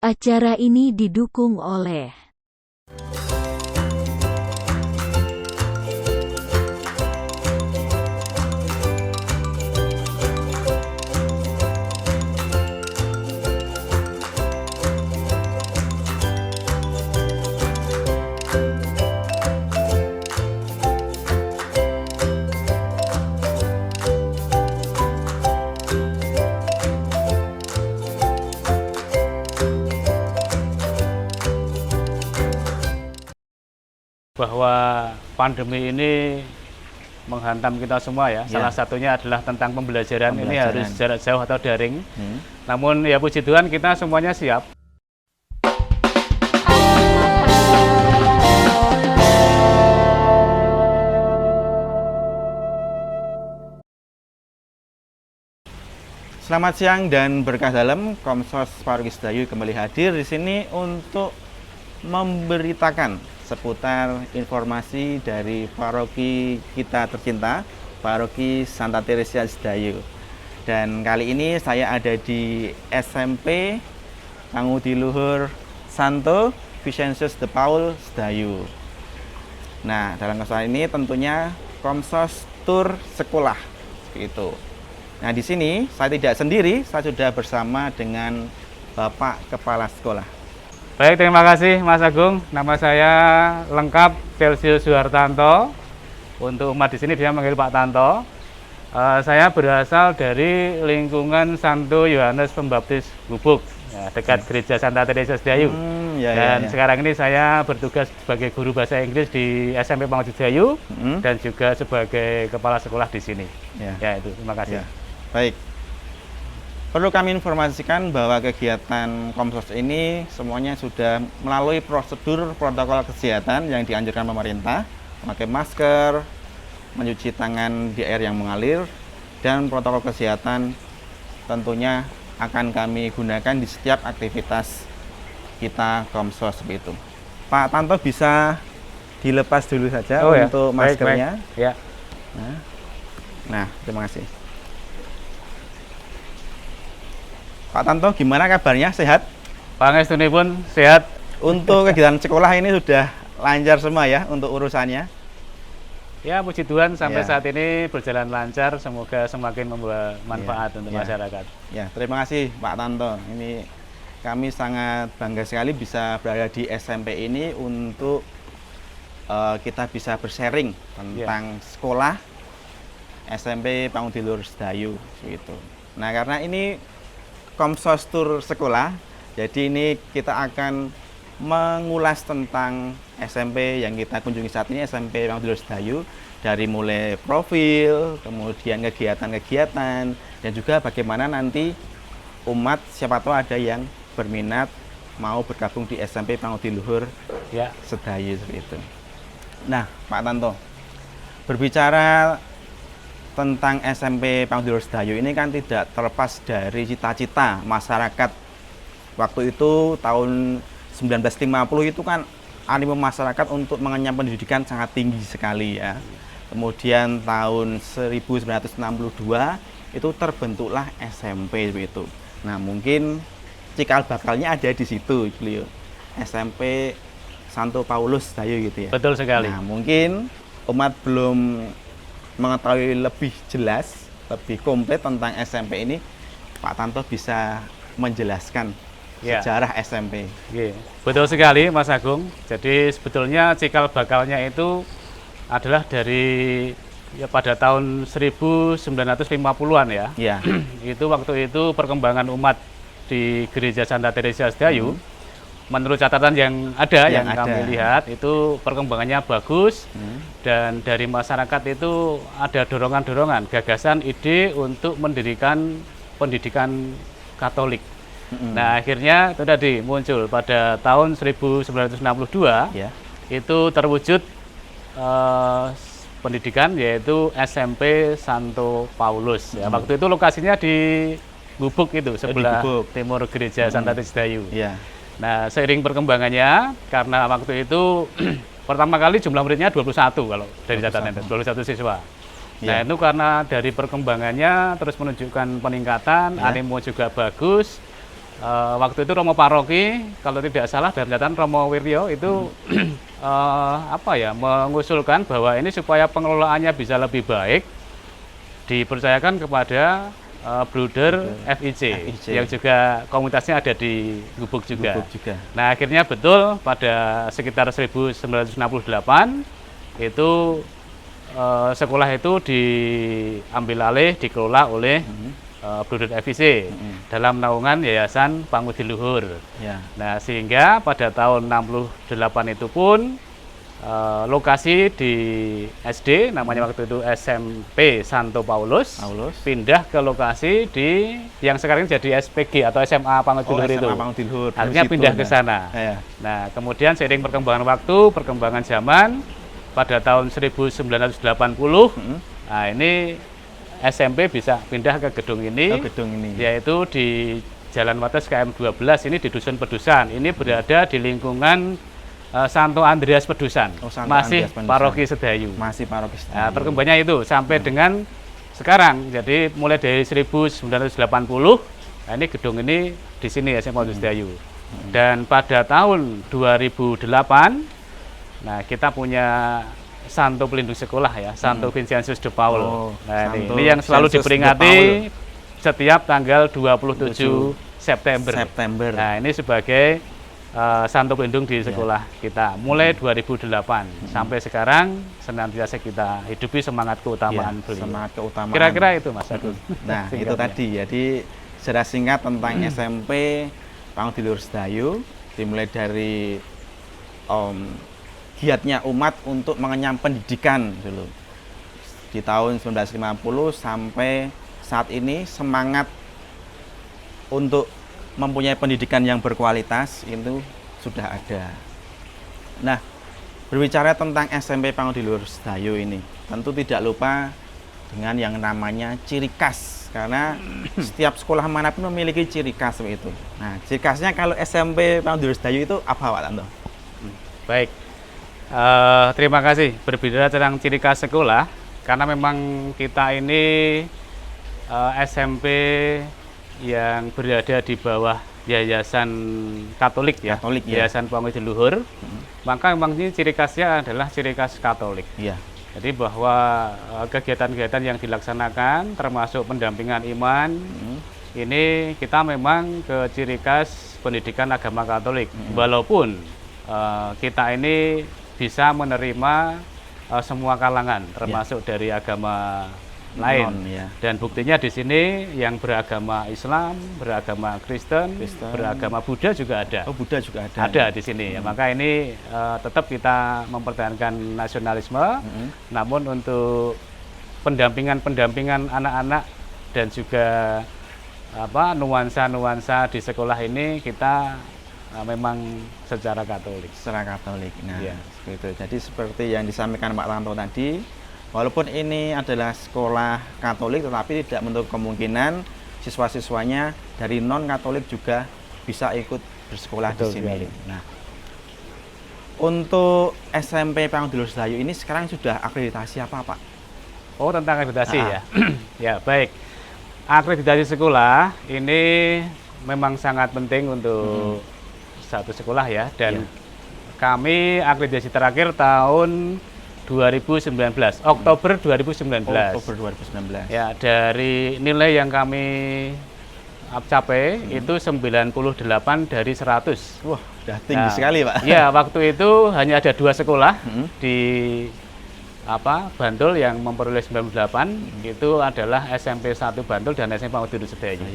Acara ini didukung oleh bahwa pandemi ini menghantam kita semua ya. Salah satunya adalah tentang pembelajaran. Ini harus jarak jauh atau daring. Namun ya puji Tuhan kita semuanya siap. Selamat siang dan berkah dalam. Komsos Paroki Sedayu kembali hadir di sini untuk memberitakan seputar informasi dari paroki kita tercinta, Paroki Santa Teresia Sedayu. Dan kali ini saya ada di SMP Pangudiluhur Santo Vicentius de Paul Sedayu. Nah, dalam kesempatan ini tentunya Komsos Tur Sekolah itu. Nah, di sini saya tidak sendiri, saya sudah bersama dengan Bapak Kepala Sekolah. Baik, terima kasih Mas Agung. Nama saya lengkap Celsius Suhartanto. Untuk umat di sini dia manggil Pak Tanto. Saya berasal dari lingkungan Santo Yohanes Pembaptis Gubuk, ya, dekat Gereja Santa Teresia Sedayu. Dan sekarang ini saya bertugas sebagai guru bahasa Inggris di SMP Pangudiluhur Sedayu dan juga sebagai kepala sekolah di sini. Ya itu, terima kasih. Baik. Perlu kami informasikan bahwa kegiatan Komsos ini semuanya sudah melalui prosedur protokol kesehatan yang dianjurkan pemerintah, memakai masker, mencuci tangan di air yang mengalir, dan protokol kesehatan tentunya akan kami gunakan di setiap aktivitas kita Komsos itu. Pak Tanto bisa dilepas dulu saja untuk maskernya. Baik. Ya. Nah, terima kasih. Pak Tanto, gimana kabarnya? Sehat? Pangestuni pun sehat. Untuk kegiatan sekolah ini sudah lancar semua ya untuk urusannya? Ya, puji Tuhan sampai saat ini berjalan lancar. Semoga semakin membawa manfaat untuk masyarakat. Ya, terima kasih Pak Tanto. Ini kami sangat bangga sekali bisa berada di SMP ini untuk kita bisa bersharing tentang sekolah SMP Pangudiluhur Sedayu gitu. Nah, karena ini Komsos Tur Sekolah, jadi ini kita akan mengulas tentang SMP yang kita kunjungi saat ini, SMP Pangudiluhur Sedayu, dari mulai profil, kemudian kegiatan-kegiatan, dan juga bagaimana nanti umat siapa tahu ada yang berminat mau bergabung di SMP Pangudiluhur Sedayu seperti itu. Nah, Pak Tanto, berbicara tentang SMP Pangudiluhur Sedayu ini kan tidak terlepas dari cita-cita masyarakat. Waktu itu tahun 1950 itu kan animo masyarakat untuk mengenyam pendidikan sangat tinggi sekali ya. Kemudian tahun 1962 itu terbentuklah SMP itu. Nah, mungkin cikal bakalnya ada di situ beliau. SMP Santo Paulus Sedayu gitu ya. Betul sekali. Nah, mungkin umat belum mengetahui lebih jelas, lebih komplit tentang SMP ini, Pak Tanto bisa menjelaskan sejarah SMP. Betul sekali Mas Agung. Jadi sebetulnya cikal bakalnya itu adalah dari pada tahun 1950-an ya. Itu waktu itu perkembangan umat di Gereja Santa Teresia Sedayu. Menurut catatan yang ada, yang kami lihat itu perkembangannya bagus dan dari masyarakat itu ada dorongan-dorongan, gagasan, ide untuk mendirikan pendidikan Katolik. Nah, akhirnya itu tadi muncul pada tahun 1962 itu terwujud pendidikan yaitu SMP Santo Paulus. Ya, waktu itu lokasinya di Gubuk itu sebelah timur Gereja Santa Teresia Sedayu. Nah, seiring perkembangannya, karena waktu itu pertama kali jumlah muridnya 21 kalau dari catatan 21 siswa. Nah, itu karena dari perkembangannya terus menunjukkan peningkatan, animo juga bagus. waktu itu Romo Paroki, kalau tidak salah dalam catatan Romo Wiryo itu mengusulkan bahwa ini supaya pengelolaannya bisa lebih baik, dipercayakan kepada Bruder FIC yang juga komunitasnya ada di Gubuk juga. Nah, akhirnya betul pada sekitar 1968 itu sekolah itu diambil alih, dikelola oleh Bruder FIC dalam naungan Yayasan Pangudi Luhur. Ya. Nah, sehingga pada tahun 68 itu pun lokasi di SD, namanya waktu itu SMP Santo Paulus, pindah ke lokasi di yang sekarang jadi SPG atau SMA Pangudi Luhur itu. Akhirnya pindah ke sana. Ya. Nah, kemudian seiring perkembangan waktu, perkembangan zaman, pada tahun 1980, nah ini SMP bisa pindah ke gedung ini, yaitu di Jalan Wates KM 12, ini di Dusun Pedusan. Ini berada di lingkungan Santo Andreas Pedusan, masih Paroki Sedayu. Nah, perkembangannya itu sampai dengan sekarang. Jadi mulai dari 1980, nah ini gedung ini di sini SMA Sedayu. Dan pada tahun 2008, nah kita punya Santo Pelindung Sekolah ya, Santo Vincentius de Paul. Nah ini yang selalu diperingati setiap tanggal 27 September. Nah ini sebagai Santo Pelindung di sekolah kita mulai 2008 sampai sekarang senantiasa kita hidupi semangat keutamaan beliau. Semangat keutamaan. Kira-kira itu Mas Agus. Nah itu tadi, jadi secara singkat tentang SMP Pangudi Luhur Sedayu, dimulai dari giatnya umat untuk mengenyam pendidikan dulu di tahun 1950 sampai saat ini, semangat untuk mempunyai pendidikan yang berkualitas itu sudah ada. Nah, berbicara tentang SMP Pangudi Luhur Sedayu ini, tentu tidak lupa dengan yang namanya ciri khas, karena setiap sekolah manapun memiliki ciri khas itu. Nah, ciri khasnya kalau SMP Pangudi Luhur Sedayu itu apa, Pak Tanto? Baik, terima kasih. Berbicara tentang ciri khas sekolah, karena memang kita ini SMP yang berada di bawah Yayasan Katolik ya, Yayasan Pangudi Luhur, maka memang ini ciri khasnya adalah ciri khas Katolik. Ya. Jadi bahwa kegiatan-kegiatan yang dilaksanakan termasuk pendampingan iman, ini kita memang ke ciri khas pendidikan agama Katolik. Walaupun kita ini bisa menerima semua kalangan, termasuk dari agama lain, dan buktinya di sini yang beragama Islam, beragama Kristen, beragama Buddha juga ada. Buddha juga ada. Ada di sini. Ya, maka ini tetap kita mempertahankan nasionalisme, namun untuk pendampingan anak-anak dan juga nuansa-nuansa di sekolah ini kita memang secara Katolik. Nah, itu. Jadi seperti yang disampaikan Pak Tanto tadi, walaupun ini adalah sekolah Katolik, tetapi tidak menutup kemungkinan siswa-siswanya dari non-Katolik juga bisa ikut bersekolah di sini. Nah, untuk SMP Pangudi Luhur Sedayu ini sekarang sudah akreditasi apa, Pak? Oh, tentang akreditasi ya. Ya, baik. Akreditasi sekolah ini memang sangat penting untuk satu sekolah ya, dan kami akreditasi terakhir tahun 2019, Oktober 2019. Ya, dari nilai yang kami capai itu 98 dari 100. Wah, sudah tinggi sekali, Pak. Ya, waktu itu hanya ada 2 sekolah di Bantul yang memperoleh 98, itu adalah SMP 1 Bantul dan SMP Pangudi Luhur Sedayu.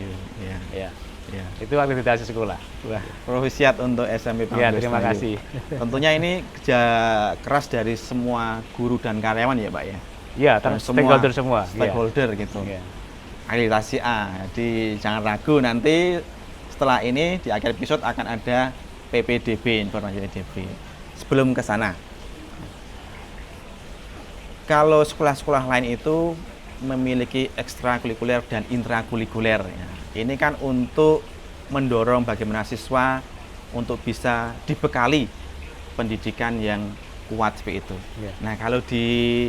Ya, itu akreditasi sekolah. Wah, profisiat untuk SMP Pangudi Luhur Sedayu. Terima kasih. Tentunya ini kerja keras dari semua guru dan karyawan ya, Pak ya? Iya, stakeholder semua. Stakeholder gitu. Ya. Akreditasi A. Jadi jangan ragu, nanti setelah ini di akhir episode akan ada PPDB, informasi PPDB. Sebelum ke sana, kalau sekolah-sekolah lain itu memiliki ekstrakurikuler dan intrakurikuler ya. Ini kan untuk mendorong bagaimana siswa untuk bisa dibekali pendidikan yang kuat seperti itu. Nah, kalau di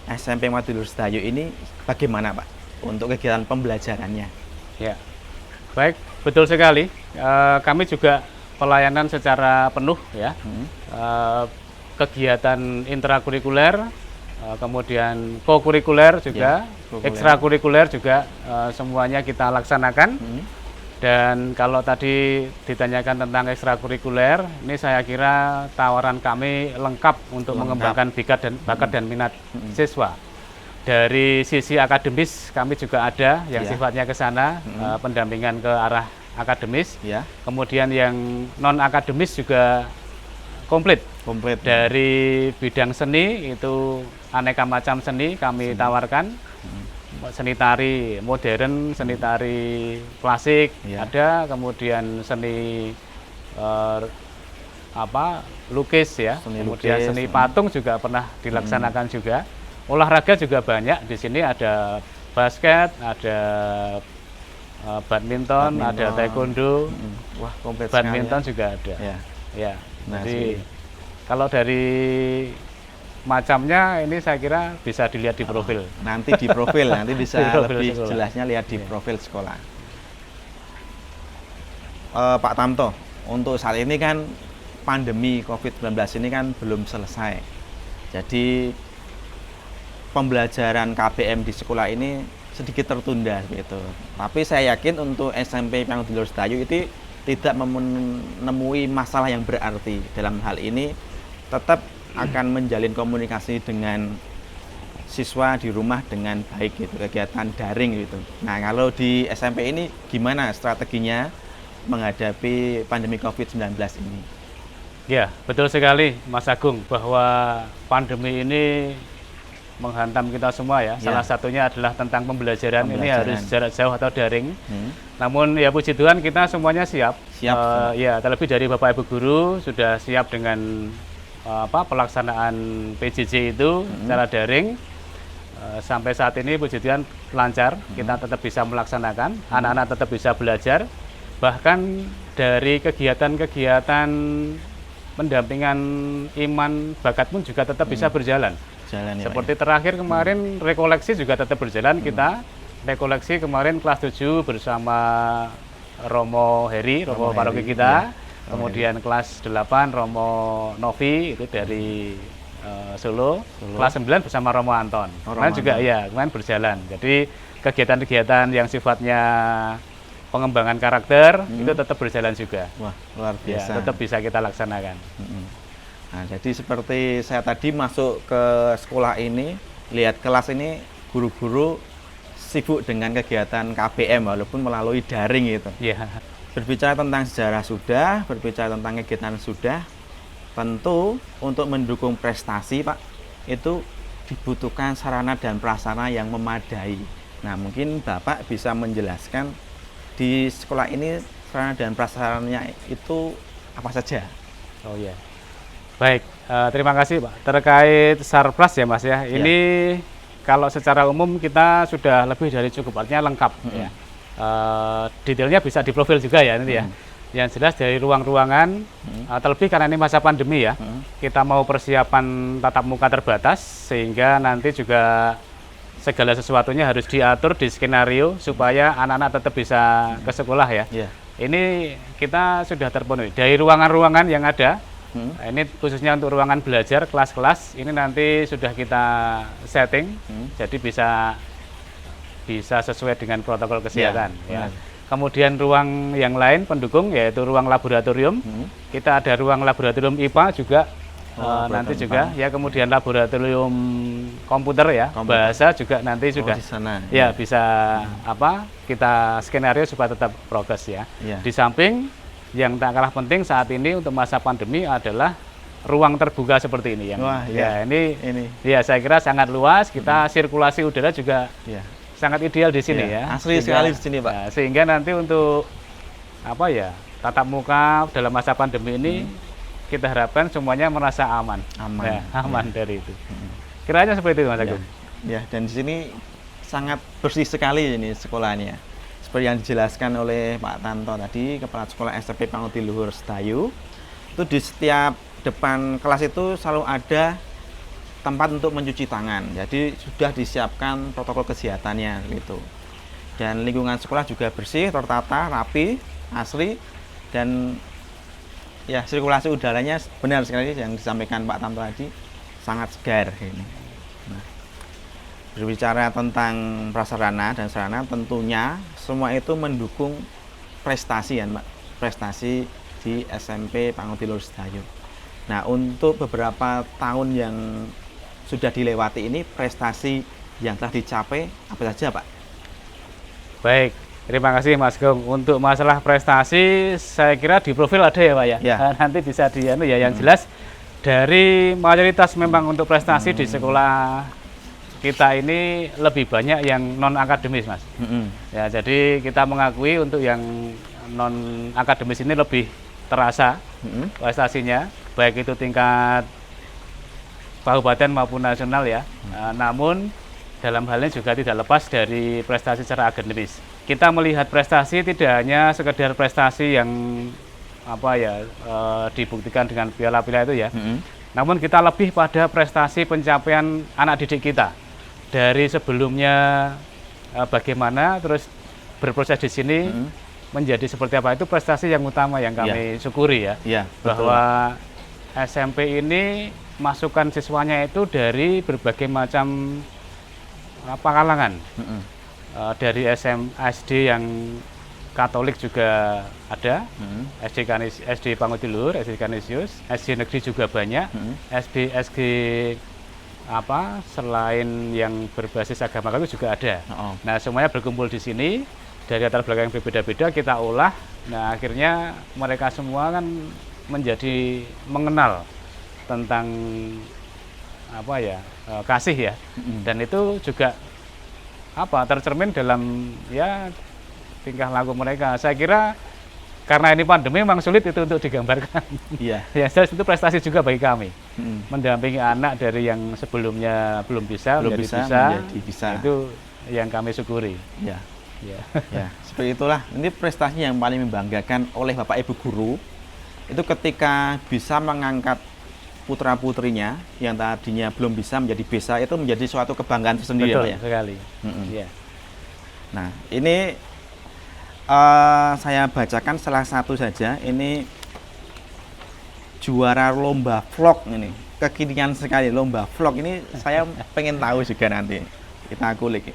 SMP Pangudi Luhur Sedayu ini bagaimana, Pak, untuk kegiatan pembelajarannya? Ya, baik. betul sekali. Kami juga pelayanan secara penuh ya. Kegiatan intrakurikuler, kemudian kokurikuler juga, ekstrakurikuler juga semuanya kita laksanakan. Dan kalau tadi ditanyakan tentang ekstrakurikuler, ini saya kira tawaran kami lengkap untuk mengembangkan bakat dan minat siswa. Dari sisi akademis kami juga ada yang sifatnya ke sana, pendampingan ke arah akademis. Kemudian yang non akademis juga komplit. Dari bidang seni itu aneka macam seni kami tawarkan. Seni tari modern, seni tari klasik ada, kemudian seni lukis ya, kemudian seni patung juga pernah dilaksanakan juga. Olahraga juga banyak di sini, ada basket, ada badminton, ada taekwondo. Wah, komplit badminton sekali, juga ada. Ya. Nah, jadi kalau dari macamnya ini saya kira bisa dilihat di profil. Nanti di profil, nanti bisa lebih sekolah. Jelasnya lihat di profil sekolah. Pak Tamto, untuk saat ini kan pandemi COVID-19 ini kan belum selesai. Jadi pembelajaran KBM di sekolah ini sedikit tertunda gitu. Tapi saya yakin untuk SMP Pangudi Luhur Sedayu itu tidak menemui masalah yang berarti dalam hal ini, tetap akan menjalin komunikasi dengan siswa di rumah dengan baik gitu, kegiatan daring gitu. Nah, kalau di SMP ini gimana strateginya menghadapi pandemi COVID-19 ini? Ya, betul sekali Mas Agung, bahwa pandemi ini menghantam kita semua ya. Salah satunya adalah tentang pembelajaran. Ini harus jarak jauh atau daring. Namun ya puji Tuhan kita semuanya siap. Ya, terlebih dari Bapak Ibu guru sudah siap dengan pelaksanaan PJJ itu secara daring. Sampai saat ini puji Tuhan lancar, kita tetap bisa melaksanakan, anak-anak tetap bisa belajar. Bahkan dari kegiatan-kegiatan pendampingan iman bakat pun juga tetap bisa berjalan. Seperti terakhir kemarin rekoleksi juga tetap berjalan. Kita rekoleksi kemarin kelas 7 bersama Romo Heri, Romo paroki kita. Kemudian kelas 8 Romo Novi itu dari Solo. Kelas 9 bersama Romo Anton. Kemarin juga ya, kemarin berjalan. Jadi kegiatan-kegiatan yang sifatnya pengembangan karakter itu tetap berjalan juga. Wah, luar biasa. Ya, tetap bisa kita laksanakan. Nah, jadi seperti saya tadi masuk ke sekolah ini, lihat kelas ini guru-guru sibuk dengan kegiatan KBM walaupun melalui daring gitu. Berbicara tentang sejarah sudah, berbicara tentang kegiatan sudah, tentu untuk mendukung prestasi Pak, itu dibutuhkan sarana dan prasarana yang memadai. Nah, mungkin Bapak bisa menjelaskan di sekolah ini sarana dan prasarananya itu apa saja? Oh iya. Baik, terima kasih Pak. Terkait Sarpras ya Mas ya, ini kalau secara umum kita sudah lebih dari cukup, artinya lengkap ya. Detailnya bisa di profil juga ya nanti ya. Yang jelas dari ruang-ruangan, terlebih karena ini masa pandemi ya, kita mau persiapan tatap muka terbatas, sehingga nanti juga segala sesuatunya harus diatur di skenario supaya anak-anak tetap bisa ke sekolah ya. Ini kita sudah terpenuhi dari ruangan-ruangan yang ada. Ini khususnya untuk ruangan belajar kelas-kelas ini nanti sudah kita setting, jadi bisa sesuai dengan protokol kesehatan. Kemudian ruang yang lain pendukung yaitu ruang laboratorium. Kita ada ruang laboratorium IPA juga nanti juga ya, kemudian laboratorium komputer ya, bahasa juga nanti sudah di sana. Ya bisa kita skenario supaya tetap progres ya. Di samping yang tak kalah penting saat ini untuk masa pandemi adalah ruang terbuka seperti ini yang ini ya saya kira sangat luas. Kita sirkulasi udara juga sangat ideal di sini ya. Asli sekali di sini Pak. Ya, sehingga nanti untuk tatap muka dalam masa pandemi ini kita harapkan semuanya merasa aman dari itu. Kiranya seperti itu Mas Agung. Ya, dan di sini sangat bersih sekali ini sekolahnya. Seperti yang dijelaskan oleh Pak Tanto tadi, Kepala Sekolah SMP Pangudi Luhur Sedayu, itu di setiap depan kelas itu selalu ada tempat untuk mencuci tangan. Jadi sudah disiapkan protokol kesehatannya gitu. Dan lingkungan sekolah juga bersih, tertata, rapi, asri, dan ya sirkulasi udaranya benar sekali yang disampaikan Pak Tanto tadi, sangat segar ini. Nah, berbicara tentang prasarana dan sarana, tentunya semua itu mendukung prestasi ya Pak, prestasi di SMP Pangudilur Sedayu. Nah, untuk beberapa tahun yang sudah dilewati ini, prestasi yang telah dicapai apa saja Pak? Baik, terima kasih Mas Gung. Untuk masalah prestasi, saya kira di profil ada ya Pak ya. Ya. Nanti bisa ya. Yang jelas dari mayoritas memang untuk prestasi di sekolah kita ini lebih banyak yang non akademis Mas. Ya, jadi kita mengakui untuk yang non akademis ini lebih terasa prestasinya, baik itu tingkat kabupaten maupun nasional ya. Namun dalam hal ini juga tidak lepas dari prestasi secara akademis. Kita melihat prestasi tidak hanya sekedar prestasi yang dibuktikan dengan piala-piala itu ya. Namun kita lebih pada prestasi pencapaian anak didik kita. Dari sebelumnya bagaimana terus berproses di sini menjadi seperti apa, itu prestasi yang utama yang kami syukuri ya. Bahwa SMP ini masukan siswanya itu dari berbagai macam kalangan, dari SD yang Katolik juga ada, SD Pangudilur, SD Kanisius, SD negeri juga banyak, SD selain yang berbasis agama itu juga ada. Nah, semuanya berkumpul di sini dari latar belakang yang berbeda-beda, kita olah. Nah, akhirnya mereka semua kan menjadi mengenal tentang kasih ya, dan itu juga tercermin dalam ya tingkah laku mereka. Saya kira karena ini pandemi memang sulit itu untuk digambarkan. Ya, jelas itu prestasi juga bagi kami, mendampingi anak dari yang sebelumnya belum bisa menjadi bisa. Itu yang kami syukuri. Ya, seperti itulah. Ini prestasi yang paling membanggakan oleh Bapak Ibu guru itu ketika bisa mengangkat putra-putrinya yang tadinya belum bisa menjadi bisa, itu menjadi suatu kebanggaan tersendiri. Betul, Pak ya? Sekali. Nah, ini saya bacakan salah satu saja. Ini juara lomba vlog ini. Kekinian sekali lomba vlog ini, saya pengen tahu juga nanti. Kita kulik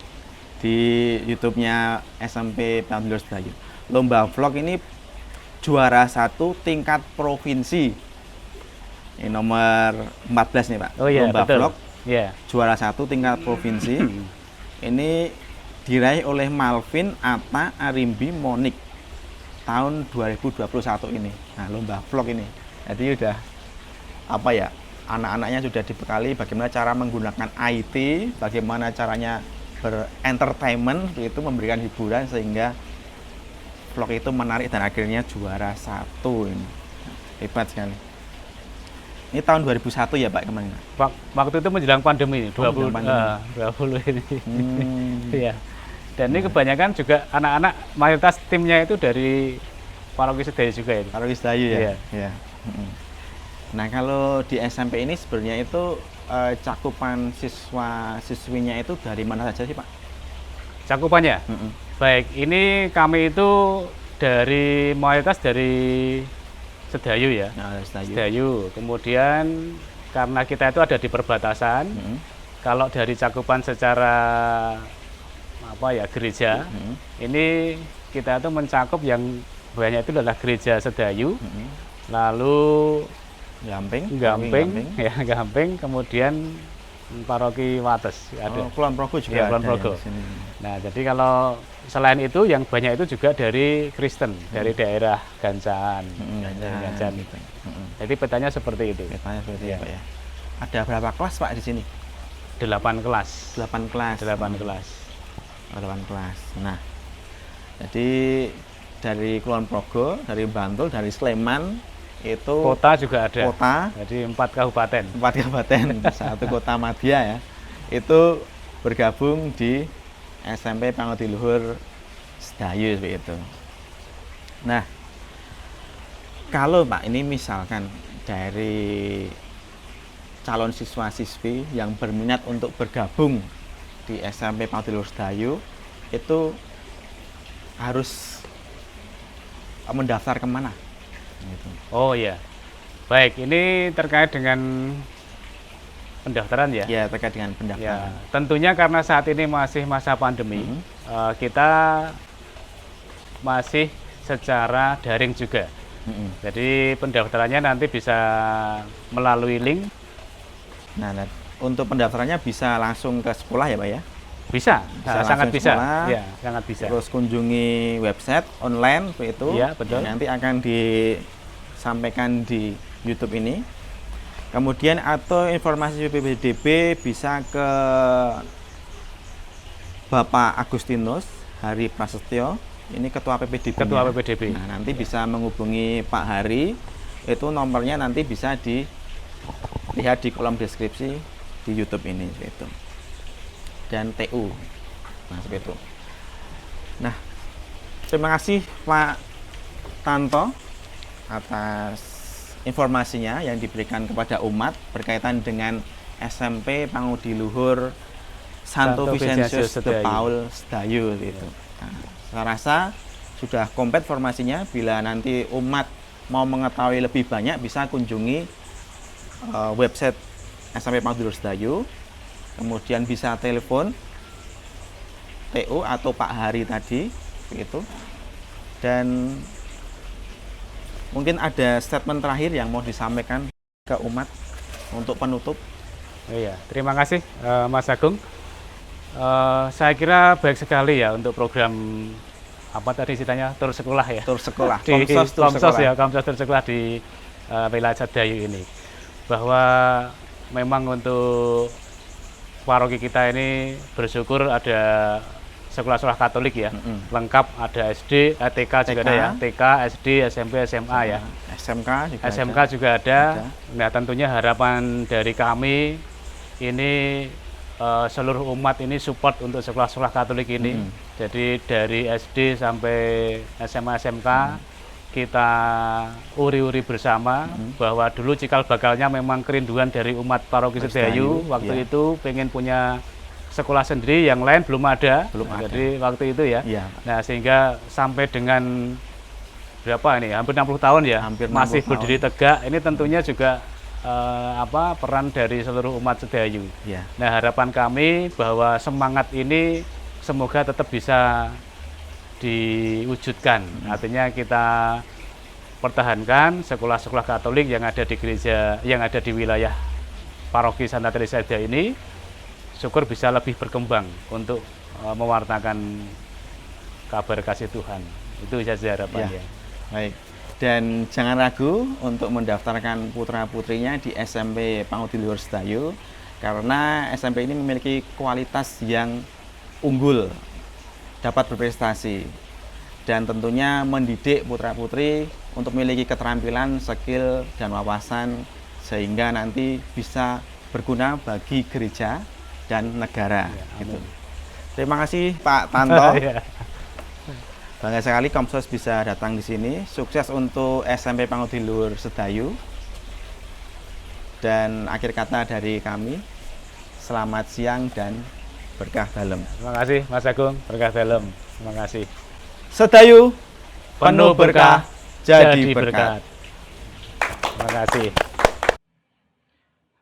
di YouTube-nya SMP Pangudilur Sedayu. Lomba vlog ini juara 1 tingkat provinsi. Ini nomor 14 nih Pak. Lomba vlog. Juara 1 tingkat provinsi. Ini diraih oleh Malvin Atta Arimbi Monik tahun 2021 ini. Nah, lomba vlog ini. Jadi udah anak-anaknya sudah dibekali bagaimana cara menggunakan IT, bagaimana caranya berentertainment, itu memberikan hiburan sehingga vlog itu menarik dan akhirnya juara 1 ini. Hebat sekali. Ini tahun 2001 ya Pak kemarin? Waktu itu menjelang pandemi, 20 ini. Iya. Dan ini kebanyakan juga anak-anak, mayoritas timnya itu dari Paroki Sedayu juga ini. Paroki Sedayu ya? Iya. Nah, kalau di SMP ini sebenarnya itu cakupan siswa-siswinya itu dari mana saja sih Pak? Cakupannya? Baik, ini kami itu dari mayoritas dari Sedayu ya, Sedayu. Kemudian karena kita itu ada di perbatasan, kalau dari cakupan secara gereja, ini kita itu mencakup yang banyak itu adalah gereja Sedayu, lalu Gamping, kemudian Paroki Wates ada. Kulon Progo juga. Kulon Progo. Nah, jadi kalau selain itu yang banyak itu juga dari Kristen, dari daerah Gancaan. Gancaan itu. Jadi petanya seperti itu. Petanya seperti itu, Pak ya. Ada berapa kelas Pak di sini? 8 kelas. 8 kelas. 8 kelas. 8 kelas. Nah, jadi dari Kulon Progo, dari Bantul, dari Sleman, itu kota juga ada. Kota. Jadi 4 kabupaten. 4 kabupaten, 1 kota madya ya. Itu bergabung di SMP Pangudilur Sedayu seperti itu. Nah, kalau Pak ini misalkan dari calon siswa-siswi yang berminat untuk bergabung di SMP Pangudilur Sedayu, itu harus mendaftar kemana? Gitu. Oh iya. Baik, ini terkait dengan pendaftaran ya? Ya, terkait dengan pendaftaran. Ya, tentunya karena saat ini masih masa pandemi, kita masih secara daring juga. Jadi pendaftarannya nanti bisa melalui link. Nah, untuk pendaftarannya bisa langsung ke sekolah ya Pak ya? Bisa, sangat bisa. Sekolah, Ya, sangat bisa. terus kunjungi website online itu. Iya, betul. Nanti akan disampaikan di YouTube ini. Kemudian atau informasi PPDB bisa ke Bapak Agustinus Hari Prasetyo, ini Ketua PPDB. Ketua PPDB. Nah, nanti bisa menghubungi Pak Hari, itu nomornya nanti bisa dilihat di kolom deskripsi di YouTube ini itu. Dan TU. Nah, seperti itu. Nah, terima kasih Pak Tanto atas informasinya yang diberikan kepada umat berkaitan dengan SMP Pangudi Luhur Santo Vincentius de Paul Sedayu gitu. Nah, saya rasa sudah komplit informasinya. Bila nanti umat mau mengetahui lebih banyak bisa kunjungi website SMP Pangudi Luhur Sedayu. Kemudian bisa telepon TU atau Pak Hari tadi begitu. Dan mungkin ada statement terakhir yang mau disampaikan ke umat untuk penutup. Iya, terima kasih Mas Agung. Saya kira baik sekali ya untuk program apa tadi ceritanya tur sekolah ya. Tur sekolah. Di Komsos tur Komsos sekolah. ya, Komsos tur sekolah di wilayah Sedayu ini. Bahwa memang untuk paroki kita ini bersyukur ada sekolah-sekolah Katolik ya, lengkap, ada SD, TK juga ada ya, TK, SD, SMP, SMA ya, SMK juga ada. Nah, tentunya harapan dari kami ini seluruh umat ini support untuk sekolah-sekolah Katolik ini. Jadi dari SD sampai SMA, SMK kita uri-uri bersama bahwa dulu cikal bakalnya memang kerinduan dari umat paroki Sedayu waktu itu pengen punya sekolah sendiri, yang lain belum ada. Jadi waktu itu ya. Nah, sehingga sampai dengan berapa ini hampir 60 tahun ya, masih berdiri tegak. Ini tentunya juga peran dari seluruh umat Sedayu. Nah, harapan kami bahwa semangat ini semoga tetap bisa diwujudkan. Artinya kita pertahankan sekolah-sekolah Katolik yang ada di gereja, yang ada di wilayah paroki Santa Teresa ini, syukur bisa lebih berkembang untuk mewartakan kabar kasih Tuhan. Itu saja harapannya. Baik. Dan jangan ragu untuk mendaftarkan putra-putrinya di SMP Pangudi Luhur Sedayu, karena SMP ini memiliki kualitas yang unggul, dapat berprestasi, dan tentunya mendidik putra-putri untuk memiliki keterampilan, skill, dan wawasan sehingga nanti bisa berguna bagi gereja dan negara. Gitu. Terima kasih Pak Tanto. Bangga sekali Komsos bisa datang di sini. Sukses untuk SMP Pangudi Luhur Sedayu. Dan akhir kata dari kami, selamat siang dan berkah dalam. Terima kasih Mas Agung, berkah dalam. Terima kasih. Sedayu penuh berkah, jadi berkat. Terima kasih.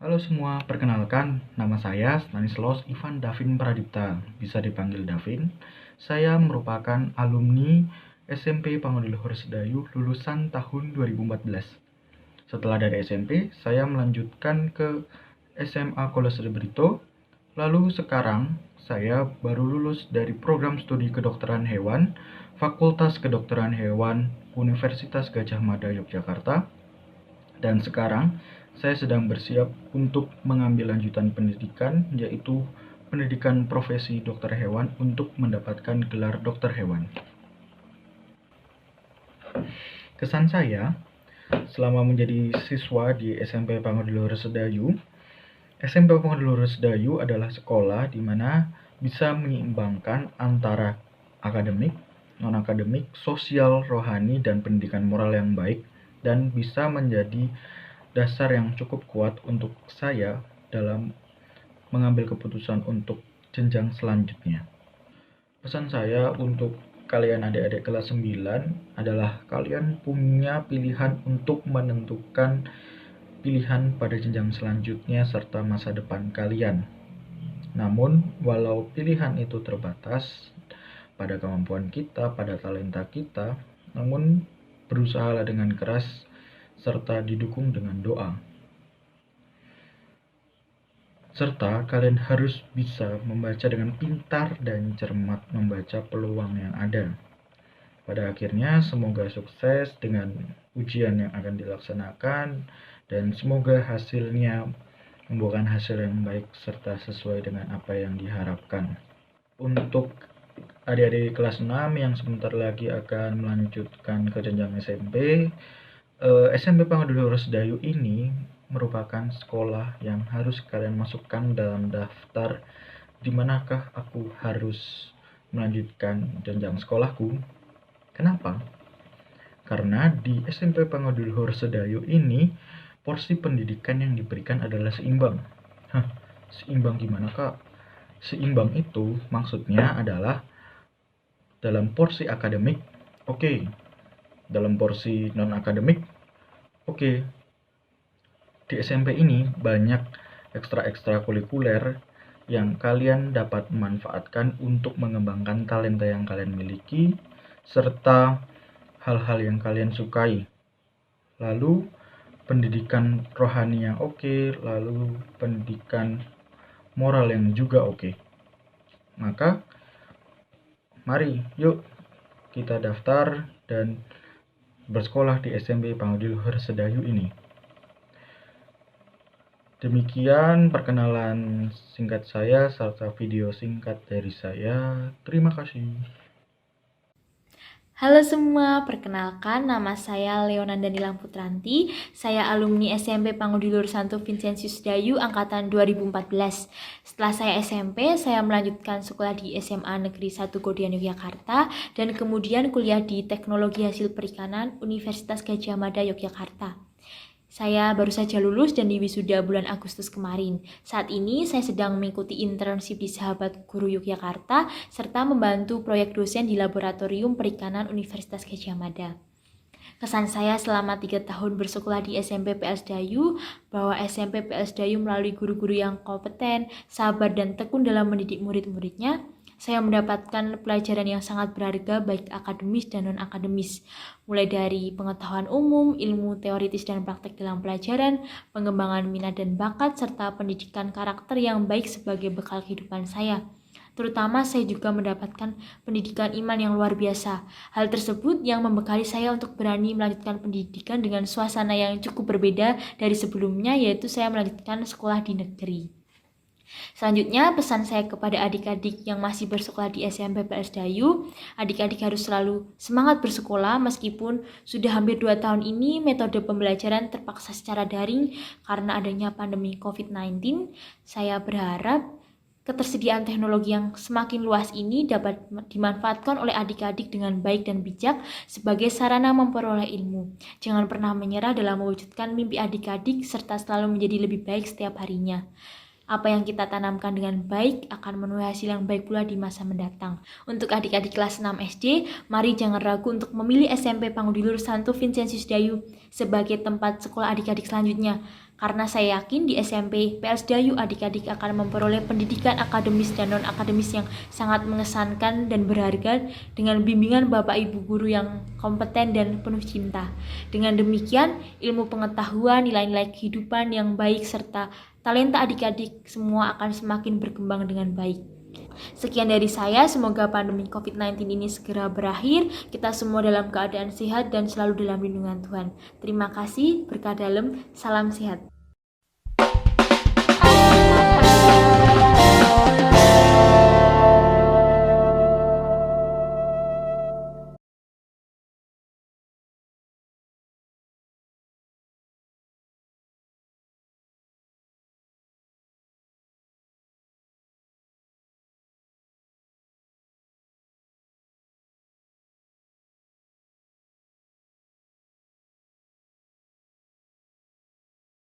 Halo semua, perkenalkan, nama saya Stanislaus Ivan Davin Pradipta, bisa dipanggil Davin. Saya merupakan alumni SMP Pangudi Luhur Sedayu lulusan tahun 2014. Setelah dari SMP, saya melanjutkan ke SMA Kolose de Brito. Lalu sekarang, saya baru lulus dari program studi kedokteran hewan, Fakultas Kedokteran Hewan, Universitas Gadjah Mada, Yogyakarta. Dan sekarang, saya sedang bersiap untuk mengambil lanjutan pendidikan, yaitu pendidikan profesi dokter hewan untuk mendapatkan gelar dokter hewan. Kesan saya selama menjadi siswa di SMP Pangudi Luhur Sedayu, SMP Pangudi Luhur Sedayu adalah sekolah di mana bisa menyeimbangkan antara akademik, non-akademik, sosial, rohani, dan pendidikan moral yang baik, dan bisa menjadi dasar yang cukup kuat untuk saya dalam mengambil keputusan untuk jenjang selanjutnya. Pesan saya untuk kalian adik-adik kelas 9 adalah kalian punya pilihan untuk menentukan pilihan pada jenjang selanjutnya serta masa depan kalian. Namun, walau pilihan itu terbatas pada kemampuan kita, pada talenta kita, namun berusahalah dengan keras serta didukung dengan doa. Serta kalian harus bisa membaca dengan pintar dan cermat membaca peluang yang ada. Pada akhirnya semoga sukses dengan ujian yang akan dilaksanakan dan semoga hasilnya membuahkan hasil yang baik serta sesuai dengan apa yang diharapkan. Untuk adik-adik kelas 6 yang sebentar lagi akan melanjutkan ke jenjang SMP, SMP Pangudul Horsedayu ini merupakan sekolah yang harus kalian masukkan dalam daftar di manakah aku harus melanjutkan jenjang sekolahku. Kenapa? Karena di SMP Pangudul Horsedayu ini porsi pendidikan yang diberikan adalah seimbang. Seimbang gimana kak? Seimbang itu maksudnya adalah dalam porsi akademik, oke. Dalam porsi non-akademik, oke. Di SMP ini banyak ekstra kulikuler yang kalian dapat manfaatkan untuk mengembangkan talenta yang kalian miliki serta hal-hal yang kalian sukai. Lalu pendidikan rohani yang oke, lalu pendidikan moral yang juga oke. Maka mari yuk kita daftar dan bersekolah di SMP Pangudul Horsedayu ini. Demikian perkenalan singkat saya serta video singkat dari saya. Terima kasih. Halo semua, perkenalkan nama saya Leonanda Nilam Putranti. Saya alumni SMP Pangudulur Santo Vincentius Dayu angkatan 2014. Setelah saya SMP, saya melanjutkan sekolah di SMA Negeri 1 Kodian Yogyakarta dan kemudian kuliah di Teknologi Hasil Perikanan Universitas Gadjah Mada Yogyakarta. Saya baru saja lulus dan diwisuda bulan Agustus kemarin. Saat ini saya sedang mengikuti internship di Sahabat Guru Yogyakarta serta membantu proyek dosen di Laboratorium Perikanan Universitas Gadjah Mada. Kesan saya selama 3 tahun bersekolah di SMP PLS Dayu bahwa SMP PLS Dayu melalui guru-guru yang kompeten, sabar dan tekun dalam mendidik murid-muridnya. Saya mendapatkan pelajaran yang sangat berharga baik akademis dan non-akademis, mulai dari pengetahuan umum, ilmu teoritis dan praktek dalam pelajaran, pengembangan minat dan bakat, serta pendidikan karakter yang baik sebagai bekal kehidupan saya. Terutama saya juga mendapatkan pendidikan iman yang luar biasa. Hal tersebut yang membekali saya untuk berani melanjutkan pendidikan dengan suasana yang cukup berbeda dari sebelumnya, yaitu saya melanjutkan sekolah di negeri. Selanjutnya, pesan saya kepada adik-adik yang masih bersekolah di SMP PLS Dayu, adik-adik harus selalu semangat bersekolah meskipun sudah hampir 2 tahun ini metode pembelajaran terpaksa secara daring karena adanya pandemi COVID-19. Saya berharap ketersediaan teknologi yang semakin luas ini dapat dimanfaatkan oleh adik-adik dengan baik dan bijak sebagai sarana memperoleh ilmu. Jangan pernah menyerah dalam mewujudkan mimpi adik-adik serta selalu menjadi lebih baik setiap harinya. Apa yang kita tanamkan dengan baik akan menuai hasil yang baik pula di masa mendatang. Untuk adik-adik kelas 6 SD, mari jangan ragu untuk memilih SMP Pangudulur Santo Vincentius Dayu sebagai tempat sekolah adik-adik selanjutnya. Karena saya yakin di SMP PLS Dayu adik-adik akan memperoleh pendidikan akademis dan non-akademis yang sangat mengesankan dan berharga dengan bimbingan Bapak Ibu Guru yang kompeten dan penuh cinta. Dengan demikian, ilmu pengetahuan, nilai-nilai kehidupan yang baik serta talenta adik-adik semua akan semakin berkembang dengan baik. Sekian dari saya, semoga pandemi COVID-19 ini segera berakhir, kita semua dalam keadaan sehat dan selalu dalam lindungan Tuhan. Terima kasih, berkah dalam, salam sehat.